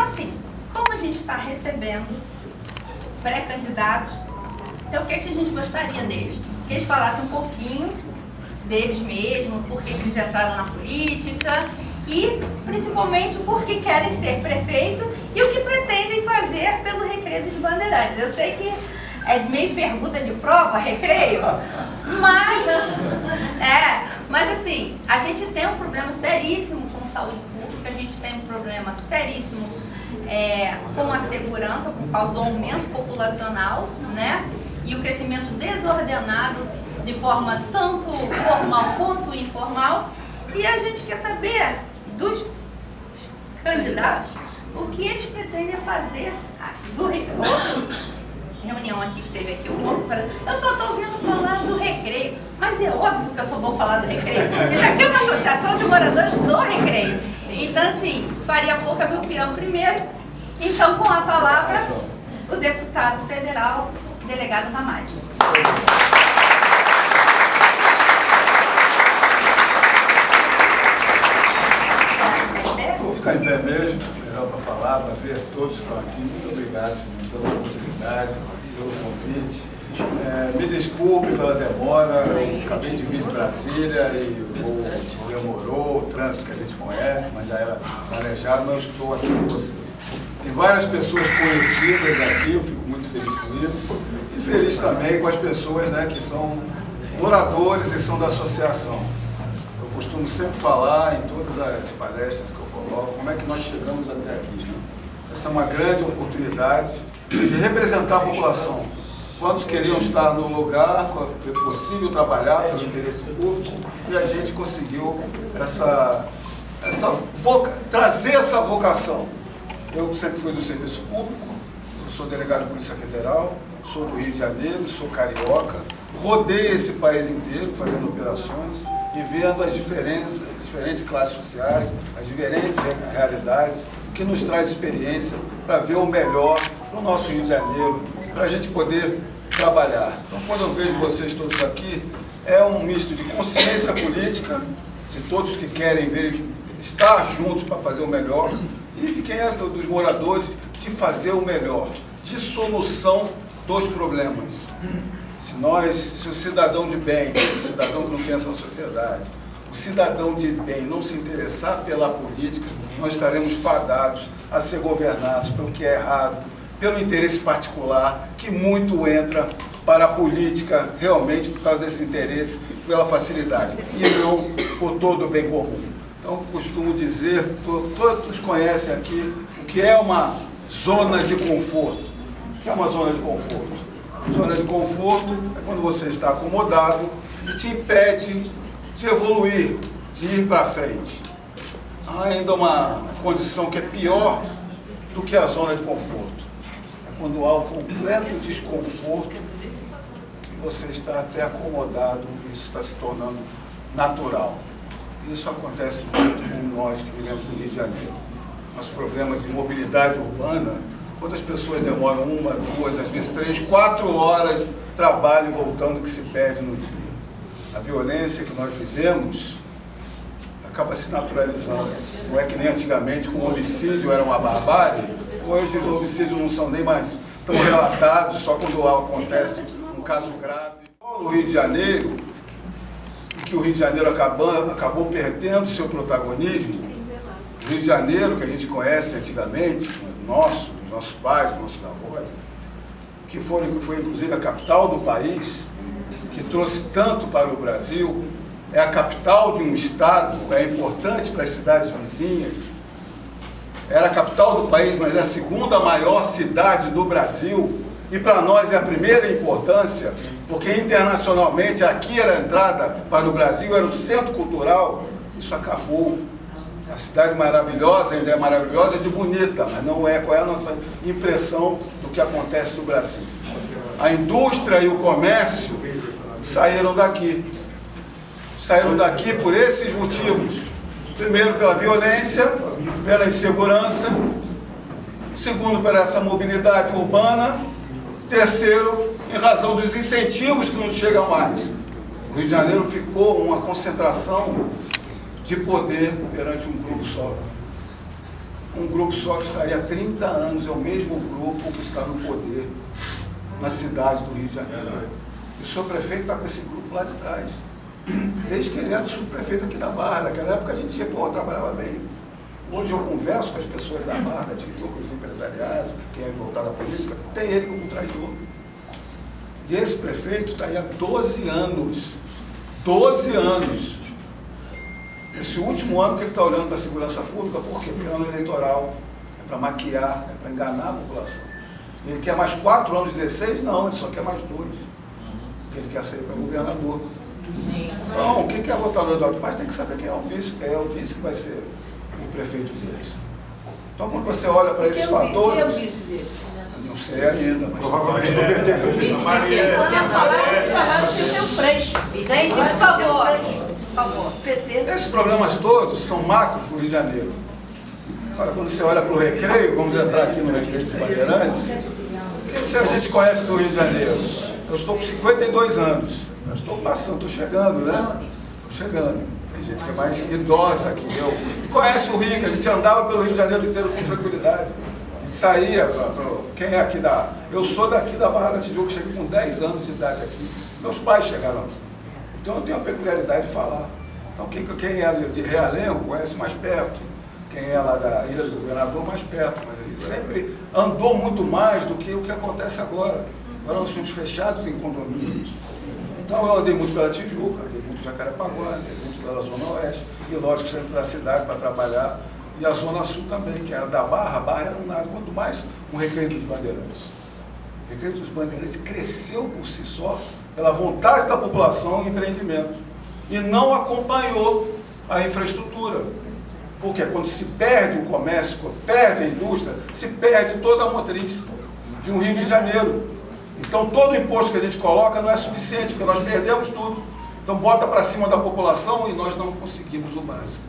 assim, como a gente está recebendo pré-candidatos, então o que é que a gente gostaria deles? Que eles falassem um pouquinho deles mesmos, por que eles entraram na política e, principalmente, por que querem ser prefeito e o que pretendem fazer pelo Recreio dos Bandeirantes. Eu sei que é meio pergunta de prova, recreio, mas assim, a gente tem um problema seríssimo com saúde pública, a gente tem um problema seríssimo com a segurança, por causa do aumento populacional, né? E o crescimento desordenado de forma tanto formal quanto informal. E a gente quer saber dos candidatos o que eles pretendem fazer do reunião aqui que teve aqui, o moço para... Eu só estou ouvindo falar do Recreio, mas é óbvio que eu só vou falar do Recreio. Isso aqui é uma associação de moradores do Recreio. Então, assim, Faria Pouca meu pirão primeiro. Então, com a palavra, o deputado federal, delegado Ramage. Vou ficar em pé mesmo, melhor para falar, para ver todos que estão aqui. Muito obrigado, senhor, pela oportunidade, pelo convite. Me desculpe pela demora, eu acabei de vir de Brasília e o voo demorou, o trânsito que a gente conhece, mas já era planejado, mas eu estou aqui com vocês. Tem várias pessoas conhecidas aqui, eu fico muito feliz com isso, e feliz também com as pessoas, né, que são moradores e são da associação. Eu costumo sempre falar em todas as palestras que eu coloco, como é que nós chegamos até aqui. Né? Essa é uma grande oportunidade de representar a população. Quantos queriam estar no lugar, é possível trabalhar pelo interesse público, e a gente conseguiu trazer essa vocação. Eu sempre fui do serviço público, eu sou delegado de Polícia Federal, sou do Rio de Janeiro, sou carioca, rodei esse país inteiro fazendo operações e vendo as diferentes classes sociais, as diferentes realidades, o que nos traz experiência para ver o melhor para o nosso Rio de Janeiro, para a gente poder trabalhar. Então, quando eu vejo vocês todos aqui, é um misto de consciência política, de todos que querem estar juntos para fazer o melhor, e de quem é dos moradores, de fazer o melhor, de solução dos problemas. Se o cidadão de bem, o cidadão que não pensa na sociedade, o cidadão de bem não se interessar pela política, nós estaremos fadados a ser governados pelo que é errado, pelo interesse particular, que muito entra para a política realmente por causa desse interesse, pela facilidade, e não por todo o bem comum. Então, costumo dizer, todos conhecem aqui o que é uma zona de conforto. O que é uma zona de conforto? Zona de conforto é quando você está acomodado e te impede de evoluir, de ir para frente. Há ainda uma condição que é pior do que a zona de conforto. É quando há o completo desconforto e você está até acomodado, isso está se tornando natural. Isso acontece muito com nós que vivemos no Rio de Janeiro. Nossos problemas de mobilidade urbana, quantas pessoas demoram 1, 2, às vezes 3, 4 horas trabalho e voltando que se perde no dia. A violência que nós vivemos acaba se naturalizando. Não é que nem antigamente, com o homicídio era uma barbárie, hoje os homicídios não são nem mais tão relatados, só quando acontece um caso grave. No Rio de Janeiro, que o Rio de Janeiro acabou perdendo seu protagonismo. O Rio de Janeiro, que a gente conhece antigamente, dos nossos pais, dos nossos avós, que foi inclusive a capital do país, que trouxe tanto para o Brasil, é a capital de um estado, é importante para as cidades vizinhas, era a capital do país, mas é a segunda maior cidade do Brasil, e para nós é a primeira importância, porque internacionalmente aqui era a entrada para o Brasil, era o centro cultural, isso acabou. A cidade maravilhosa, ainda é maravilhosa de bonita, mas não é. Qual é a nossa impressão do que acontece no Brasil? A indústria e o comércio saíram daqui. Saíram daqui por esses motivos. Primeiro, pela violência, pela insegurança. Segundo, pela essa mobilidade urbana. Terceiro, em razão dos incentivos que não chegam mais. O Rio de Janeiro ficou uma concentração de poder perante um grupo só. um grupo só que está aí há 30 anos, é o mesmo grupo que está no poder na cidade do Rio de Janeiro. E o senhor prefeito está com esse grupo lá de trás. Desde que ele era o subprefeito aqui da Barra. Naquela época a gente ia, pô, trabalhava bem. Hoje eu converso com as pessoas da Barra, da Tijuca, os empresariados, quem é voltado à política, tem ele como traidor. E esse prefeito está aí há 12 anos. 12 anos. Esse último ano que ele está olhando para a segurança pública, por quê? Porque é ano eleitoral, é para maquiar, é para enganar a população. Ele quer mais 4 anos, 16? Não, ele só quer mais 2. Porque ele quer ser para governador. Então, quem quer votar no Eduardo Paes tem que saber quem é o vice que vai ser o prefeito deles. Então, quando você olha para esses fatores... Quem é o vice dele? Não sei ainda, mas... Provavelmente do PT, prefeito. Falaram que tem o Freixo. Gente, por favor. PT. Esses problemas todos são macros para o Rio de Janeiro. Agora, quando você olha para o Recreio, vamos entrar aqui no Recreio dos Bandeirantes, o que a gente conhece do Rio de Janeiro? Eu estou com 52 anos. Eu estou passando, estou chegando, né? Estou chegando. Tem gente que é mais idosa que eu. E conhece o Rio, que a gente andava pelo Rio de Janeiro inteiro com tranquilidade. A gente saía quem é aqui da... Eu sou daqui da Barra da Tijuca, cheguei com 10 anos de idade aqui. Meus pais chegaram aqui. Então eu tenho a peculiaridade de falar. Então quem é de Realengo conhece mais perto. Quem é lá da Ilha do Governador, mais perto. Mas ele sempre andou muito mais do que o que acontece agora. Agora nós somos fechados em condomínios. Então eu andei muito pela Tijuca, andei muito Jacarepaguá, andei muito pela Zona Oeste, e lógico, centro da cidade para trabalhar, e a Zona Sul também, que era da Barra, a Barra era um nada, quanto mais um Recreio dos Bandeirantes. O Recreio dos Bandeirantes cresceu por si só, pela vontade da população e empreendimento, e não acompanhou a infraestrutura. Porque quando se perde o comércio, quando perde a indústria, se perde toda a motriz de um Rio de Janeiro. Então, todo o imposto que a gente coloca não é suficiente, porque nós perdemos tudo. Então, bota para cima da população e nós não conseguimos o básico.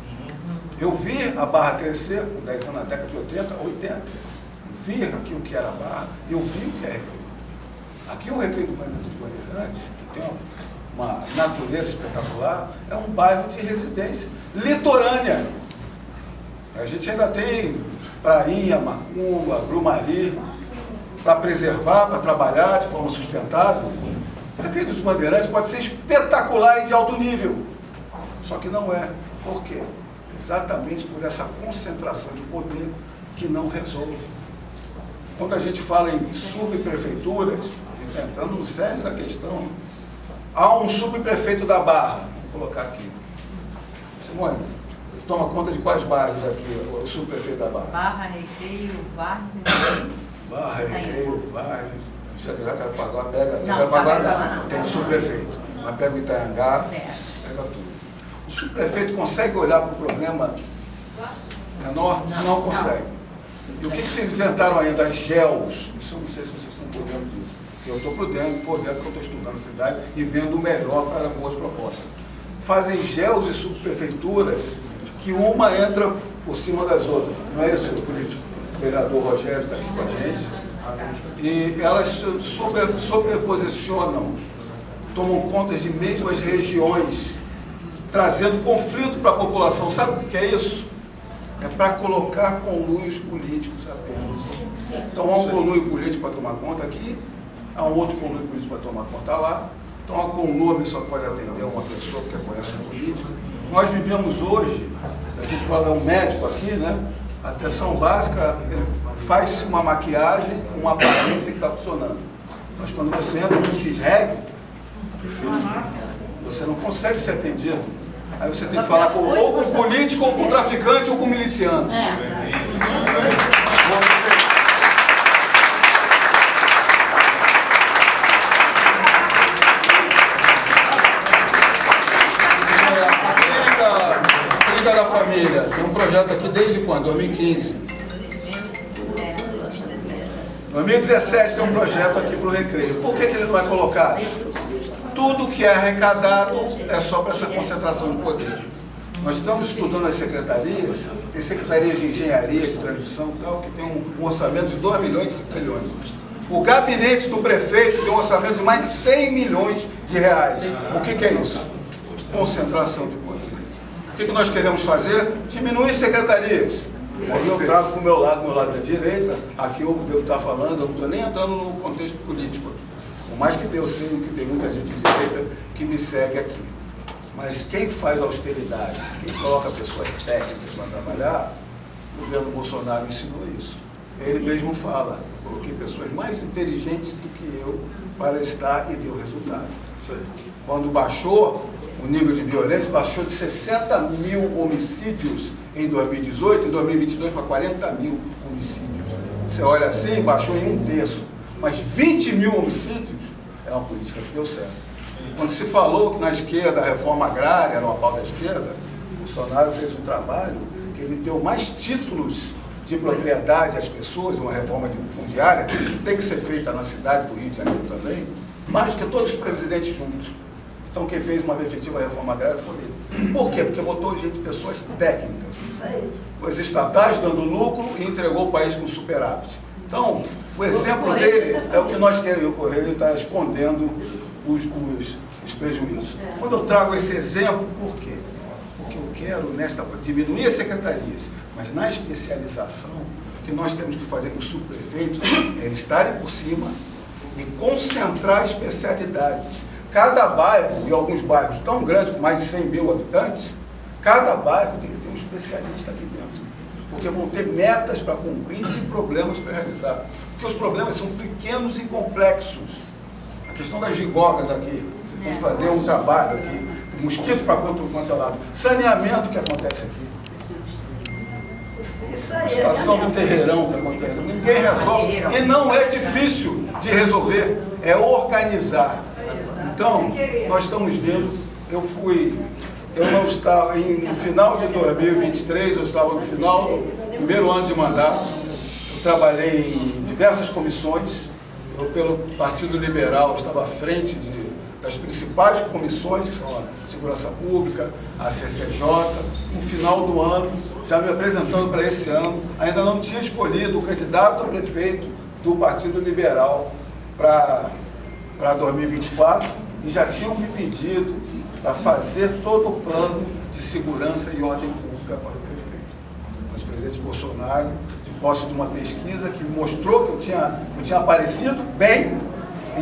Eu vi a Barra crescer, com 10 anos na década de 80, 80. Eu vi aqui o que era a Barra e eu vi o que é Recreio. Aqui o Recreio dos Bandeirantes, que tem uma natureza espetacular, é um bairro de residência litorânea. A gente ainda tem Prainha, Macumba, Grumari, para preservar, para trabalhar de forma sustentável. O Recreio dos Bandeirantes pode ser espetacular e de alto nível. Só que não é. Por quê? Exatamente por essa concentração de poder que não resolve. Quando a gente fala em subprefeituras, a gente está entrando no cerne da questão. Há um subprefeito da Barra, vou colocar aqui. Simone, toma conta de quais bairros aqui, o subprefeito da Barra? Barra, Recreio, Vargas e... Barra, Recreio, Vargas, Jacarepaguá, pega... Jacarepaguá não. Tem o subprefeito, mas pega o Itaiangá, pega tudo. O subprefeito consegue olhar para o problema menor? Não consegue. E o que vocês inventaram ainda? As GELs. Isso eu não sei se vocês estão por dentro disso. Eu estou por dentro porque eu estou estudando a cidade e vendo o melhor para boas propostas. Fazem GELs e subprefeituras que uma entra por cima das outras. Não é isso, político? O vereador Rogério está aqui com a gente. E elas sobreposicionam, tomam conta de mesmas regiões, trazendo conflito para a população. Sabe o que é isso? É para colocar conluios políticos apenas. Então há um conluio político para tomar conta aqui, há um outro conluio político para tomar conta lá. Então a conluio só pode atender uma pessoa porque conhece um político. Nós vivemos hoje, a gente fala um médico aqui, né? A atenção básica, ele faz uma maquiagem com uma aparência que está funcionando. Mas quando você entra no CISREG, você não consegue ser atendido. Aí você tem que falar ou com o político, ou com o traficante, ou com o miliciano. Clínica da Família. Tem um projeto aqui desde quando? 2015. 2017 tem um projeto aqui para o Recreio. Por que ele não é colocado? Tudo que é arrecadado é só para essa concentração de poder. Nós estamos estudando as secretarias, tem secretarias de engenharia, de transmissão, que tem um orçamento de 2 milhões e 5 milhões. O gabinete do prefeito tem um orçamento de mais 100 milhões de reais. O que é isso? Concentração de poder. O que nós queremos fazer? Diminuir secretarias. Aí eu trago para o meu lado da direita, aqui eu estou falando, eu não estou nem entrando no contexto político. Por mais que eu sei que tem muita gente de direita que me segue aqui. Mas quem faz austeridade, quem coloca pessoas técnicas para trabalhar, o governo Bolsonaro ensinou isso. Ele mesmo fala, eu coloquei pessoas mais inteligentes do que eu para estar e deu resultado. Quando baixou o nível de violência, baixou de 60 mil homicídios em 2018, em 2022 para 40 mil homicídios. Você olha assim, baixou em 1/3. Mas 20 mil homicídios é uma política que deu certo. Quando se falou que na esquerda a reforma agrária era uma pauta da esquerda, Bolsonaro fez um trabalho que ele deu mais títulos de propriedade às pessoas, uma reforma fundiária, que tem que ser feita na cidade do Rio de Janeiro também, mais que todos os presidentes juntos. Então quem fez uma efetiva reforma agrária foi ele. Por quê? Porque botou gente de pessoas técnicas. Os estatais dando lucro e entregou o país com superávit. Então, o exemplo dele é o que nós queremos. O Correio está escondendo os prejuízos. Quando eu trago esse exemplo, por quê? Porque eu quero diminuir as secretarias, mas na especialização, o que nós temos que fazer com os subprefeitos é eles estarem por cima e concentrar especialidades. Cada bairro, e alguns bairros tão grandes, com mais de 100 mil habitantes, cada bairro tem que ter um especialista aqui dentro. Porque vão ter metas para cumprir e problemas para realizar. Porque os problemas são pequenos e complexos. A questão das gigogas aqui, você tem que fazer um trabalho aqui, mosquito para quanto é lado, saneamento que acontece aqui. A situação do terreirão que acontece, ninguém resolve. E não é difícil de resolver, é organizar. Então, nós estamos vendo, eu não estava, no final de 2023, eu estava no final do primeiro ano de mandato, eu trabalhei em diversas comissões, eu pelo Partido Liberal estava à frente das principais comissões, que são a Segurança Pública, a CCJ, no final do ano, já me apresentando para esse ano, ainda não tinha escolhido o candidato a prefeito do Partido Liberal para 2024, e já tinham me pedido para fazer todo o plano de segurança e ordem pública para o prefeito. Mas o presidente Bolsonaro, de posse de uma pesquisa que mostrou que eu tinha aparecido bem,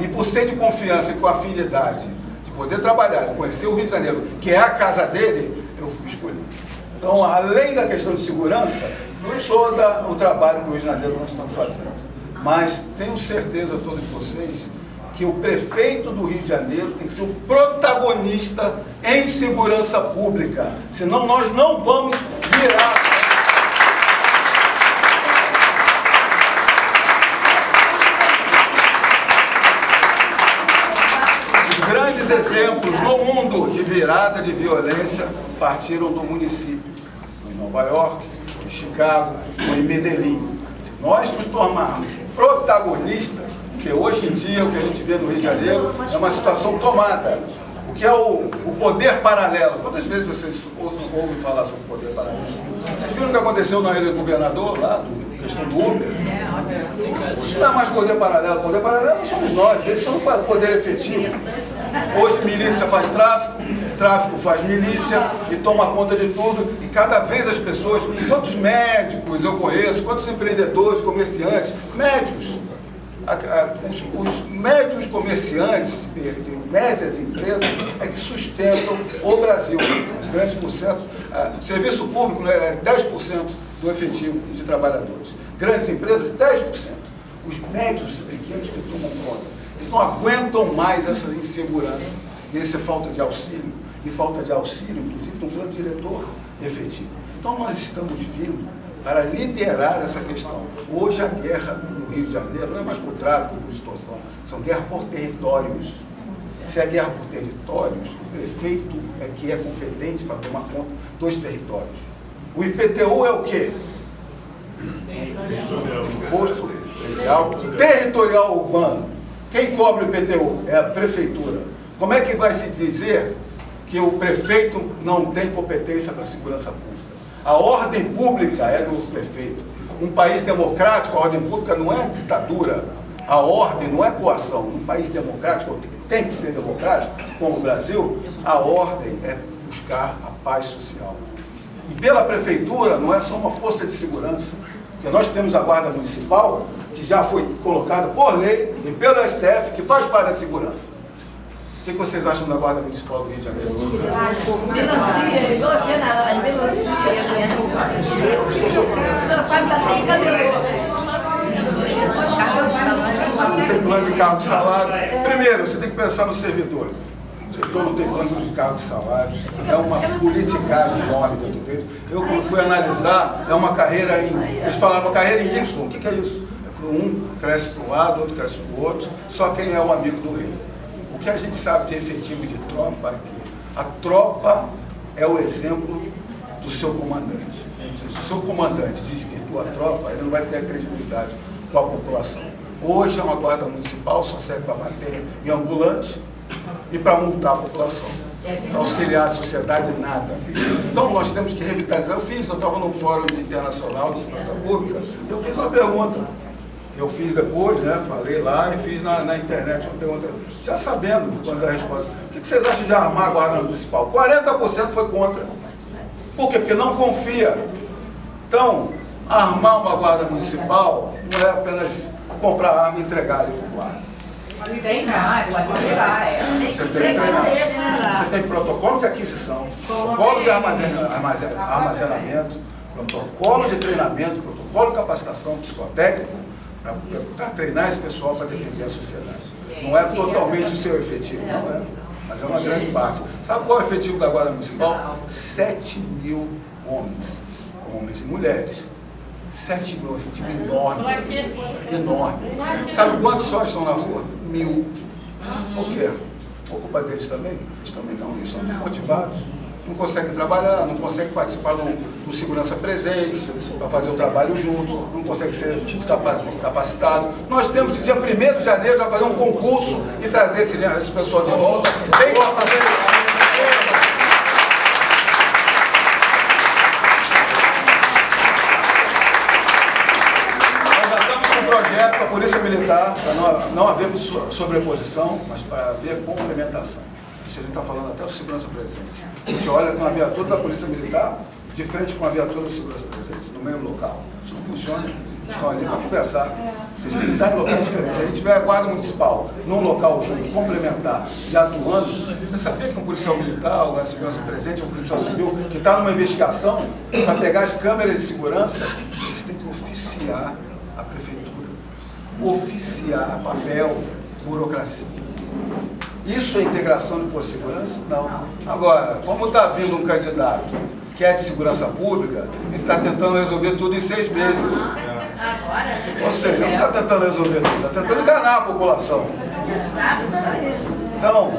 e por ser de confiança e com afinidade, de poder trabalhar, de conhecer o Rio de Janeiro, que é a casa dele, eu fui escolhido. Então, além da questão de segurança, todo o trabalho que o Rio de Janeiro nós estamos fazendo. Mas tenho certeza, todos vocês, que o prefeito do Rio de Janeiro tem que ser o protagonista em segurança pública, senão nós não vamos virar. Os grandes exemplos no mundo de virada de violência partiram do município, em Nova York, em Chicago, em Medellín. Se nós nos tornarmos protagonistas, porque hoje em dia o que a gente vê no Rio de Janeiro é uma situação tomada. O que é o poder paralelo? Quantas vezes vocês ouvem falar sobre o poder paralelo? Vocês viram o que aconteceu na ilha do governador, lá, questão do Uber? Isso não é mais poder paralelo. Poder paralelo somos nós, eles são o poder efetivo. Hoje milícia faz tráfico, tráfico faz milícia e toma conta de tudo. E cada vez as pessoas, quantos médicos eu conheço, quantos empreendedores, comerciantes, médicos, os médios comerciantes de médias empresas é que sustentam o Brasil. Os grandes porcentos, serviço público é 10% do efetivo de trabalhadores. Grandes empresas, 10%. Os médios e pequenos que tomam conta. Eles não aguentam mais essa insegurança, e essa falta de auxílio, inclusive, de um plano diretor efetivo. Então nós estamos vindo para liderar essa questão. Hoje a guerra no Rio de Janeiro não é mais por tráfico, por extorsão, são guerras por territórios. Se é guerra por territórios, o prefeito é que é competente para tomar conta dos territórios. O IPTU é o quê? Imposto predial territorial urbano. Quem cobra o IPTU? É a prefeitura. Como é que vai se dizer que o prefeito não tem competência para a segurança pública? A ordem pública é do prefeito. Um país democrático, a ordem pública não é ditadura. A ordem não é coação. Um país democrático, que tem que ser democrático, como o Brasil, a ordem é buscar a paz social. E pela prefeitura não é só uma força de segurança, porque nós temos a Guarda Municipal, que já foi colocada por lei e pelo STF, que faz parte da segurança. O que vocês acham da Guarda Municipal do Rio de Janeiro? Melancia, igual aqui na melancia. O senhor sabe que ela tem camelô. Não tem plano de cargo de salário. Primeiro, você tem que pensar no servidor. O servidor não tem plano de cargo de salário. É uma politicagem enorme dentro dele. Eu, quando fui analisar, é uma carreira em... Eles falavam carreira em Y. O que é isso? É para um cresce para um lado, outro cresce para o outro. Só quem é o amigo do rei. O que a gente sabe de efetivo de tropa é que a tropa é o exemplo do seu comandante. Se o seu comandante desvirtua a tropa, ele não vai ter credibilidade com a população. Hoje é uma guarda municipal, só serve para bater em ambulante e para multar a população. Para auxiliar a sociedade, nada. Então nós temos que revitalizar. Eu estava no Fórum Internacional de Segurança Pública, eu fiz uma pergunta. Eu fiz depois, né, falei lá e fiz na internet uma pergunta, já sabendo quando é a resposta. O que vocês acham de armar a Guarda Municipal? 40% foi contra. Por quê? Porque não confia. Então, armar uma Guarda Municipal não é apenas comprar arma e entregar ali para o guarda. Treinar, pode tirar. Você tem que treinar. Você tem protocolo de aquisição, protocolo de armazenamento, protocolo de treinamento, protocolo de capacitação psicotécnica, para treinar esse pessoal para defender a sociedade. Não é totalmente o seu efetivo, não é, mas é uma grande parte. Sabe qual é o efetivo da Guarda Municipal? 7.000 homens e mulheres. 7.000, efetivo enorme. Enorme. Sabe quantos só estão na rua? 1.000. Por quê? A culpa deles também? Eles também estão desmotivados. Não conseguem trabalhar, não conseguem participar do segurança presente, para fazer o trabalho junto, não conseguem ser capacitados. Nós temos, dia 1º de janeiro, já fazer um concurso e trazer esse pessoal de volta. Bem Nós já estamos com um projeto com a Polícia Militar, para não haver sobreposição, mas para haver complementação. A gente está falando até de segurança presente. A gente olha com a viatura da Polícia Militar de frente com a viatura de segurança presente, no mesmo local. Isso não funciona. Eles estão ali para conversar. Vocês têm que estar em locais diferentes. Se a gente tiver a Guarda Municipal num local junto, complementar e atuando, você sabia que um policial militar, ou a segurança presente, um policial civil, que está numa investigação, para pegar as câmeras de segurança, eles têm que oficiar a prefeitura. Oficiar papel, burocracia. Isso é integração de força de segurança? Não. Agora, como está vindo um candidato que é de segurança pública, ele está tentando resolver tudo em 6 meses. Ou seja, não está tentando resolver tudo, está tentando enganar a população. Então,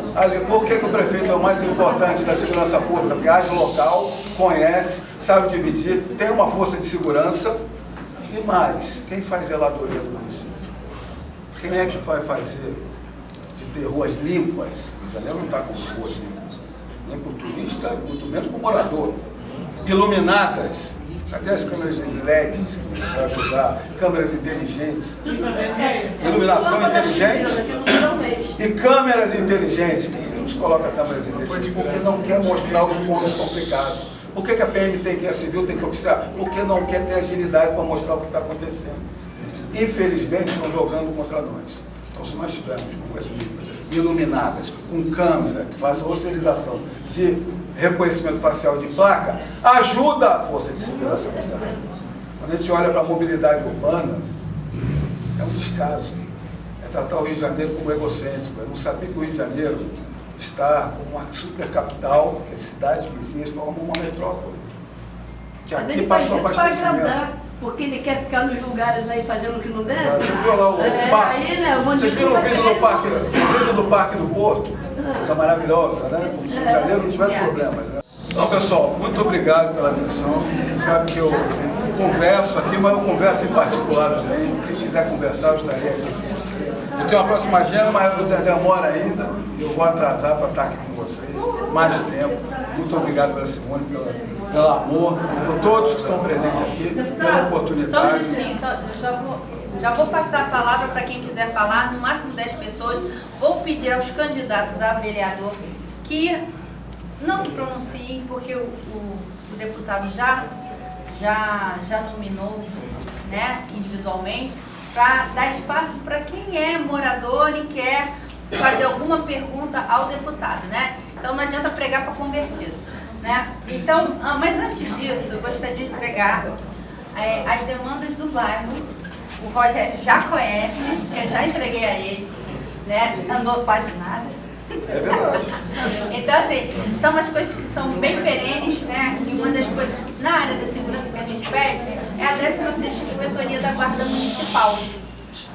por que o prefeito é o mais importante da segurança pública? Porque age local, conhece, sabe dividir, tem uma força de segurança e mais, quem faz zeladoria do município? Quem é que vai fazer? Ter ruas limpas, o Rio de Janeiro não está com ruas limpas, nem para o turista, muito menos para o morador. Iluminadas, cadê as câmeras de LEDs para ajudar? Câmeras inteligentes, iluminação inteligente e câmeras inteligentes. Por que não se coloca câmeras inteligentes? Porque não quer mostrar os pontos complicados. Por que a PM tem que ir a civil, tem que oficiar? Porque não quer ter agilidade para mostrar o que está acontecendo. Infelizmente estão jogando contra nós. Então, se nós tivermos ruas limpas, iluminadas, com câmera, que faça osserização de reconhecimento facial de placa, ajuda a força de segurança. Quando a gente olha para a mobilidade urbana, é um descaso. É tratar o Rio de Janeiro como egocêntrico. É não saber que o Rio de Janeiro está como uma supercapital, que as cidades vizinhas formam uma metrópole. Que aqui passa o abastecimento. Porque ele quer ficar nos lugares aí fazendo o que não deve. Você viu lá o parque? Aí, né, Vocês viram o vídeo do Parque do Porto? Coisa maravilhosa, né? Como se o Rio de Janeiro não tivesse problemas, né? Então, pessoal, muito obrigado pela atenção. Você sabe que eu converso aqui, mas eu converso em particular também. Quem quiser conversar, eu estarei aqui com você. Eu tenho uma próxima agenda, mas eu demoro ainda. Eu vou atrasar para estar aqui com vocês mais tempo. Muito obrigado pela Simone, pelo amor, por todos que estão presentes aqui, pela oportunidade. Só um minutinho, já vou passar a palavra para quem quiser falar, no máximo 10 pessoas. Vou pedir aos candidatos a vereador que não se pronunciem, porque o deputado já nominou, né, individualmente, para dar espaço para quem é morador e quer fazer alguma pergunta ao deputado, né? Então não adianta pregar para convertido, né? Então, mas antes disso, eu gostaria de entregar as demandas do bairro. O Roger já conhece, eu já entreguei a ele, né? Andou quase nada. É verdade. Então, assim, são umas coisas que são bem perenes, né? E uma das coisas na área da segurança que a gente pede é a 16ª Inspetoria da Guarda Municipal.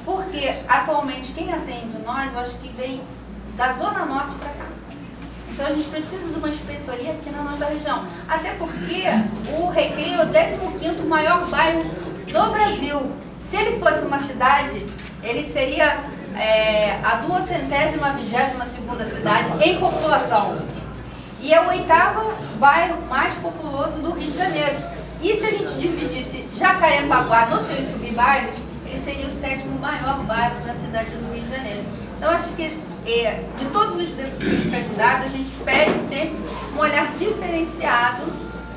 Porque, atualmente, quem atende nós, eu acho que vem da Zona Norte para cá. Então, a gente precisa de uma inspetoria aqui na nossa região. Até porque o Recreio é o 15º maior bairro do Brasil. Se ele fosse uma cidade, ele seria a 222ª cidade em população. E é o 8º bairro mais populoso do Rio de Janeiro. E se a gente dividisse Jacarepaguá nos seus subbairros, ele seria o 7º maior bairro da cidade do Rio de Janeiro. Então, acho que de todos os candidatos, a gente pede sempre um olhar diferenciado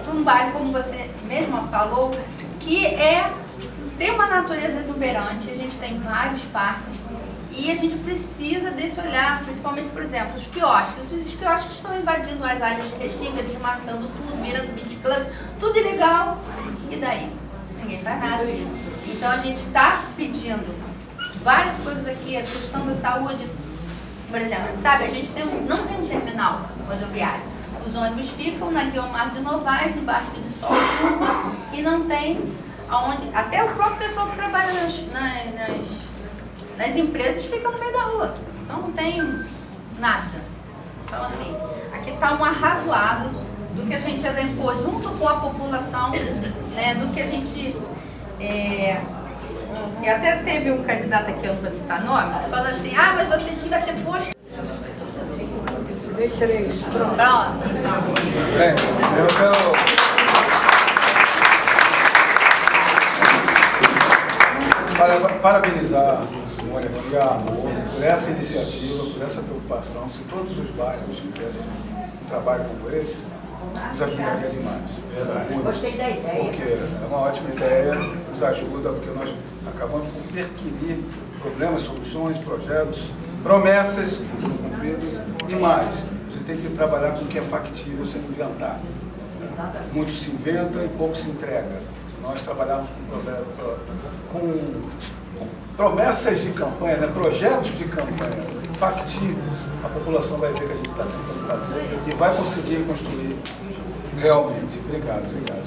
para um bairro, como você mesma falou, que tem uma natureza exuberante. A gente tem vários parques e a gente precisa desse olhar, principalmente, por exemplo, os quiosques. Os quiosques estão invadindo as áreas de Restinga, desmatando tudo, virando beach club, tudo ilegal. E daí? Ninguém faz nada. Então, a gente está pedindo várias coisas aqui, a questão da saúde. Por exemplo, sabe, a gente não tem um terminal rodoviário. Os ônibus ficam na Guiomar de Novaes, embaixo de Sol e não tem aonde. Até o próprio pessoal que trabalha nas empresas fica no meio da rua. Então não tem nada. Então, assim, aqui está um arrazoado do que a gente elencou junto com a população, né, do que a gente. E até teve um candidato aqui, eu não vou citar nome, que falou assim: ah, mas você devia ter posto. Pronto. Eu quero parabenizar a Simone e a Amor por essa iniciativa, por essa preocupação. Se todos os bairros tivessem um trabalho como esse, nos ajudaria demais. Gostei da ideia. Porque é uma ótima ideia, nos ajuda, porque nós acabamos por perquirir problemas, soluções, projetos, promessas que foram cumpridas e mais. A gente tem que trabalhar com o que é factível sem inventar. Muito se inventa e pouco se entrega. Nós trabalhamos com promessas de campanha, né? Projetos de campanha factíveis. A população vai ver que a gente está tentando fazer e vai conseguir construir realmente. Obrigado, obrigado.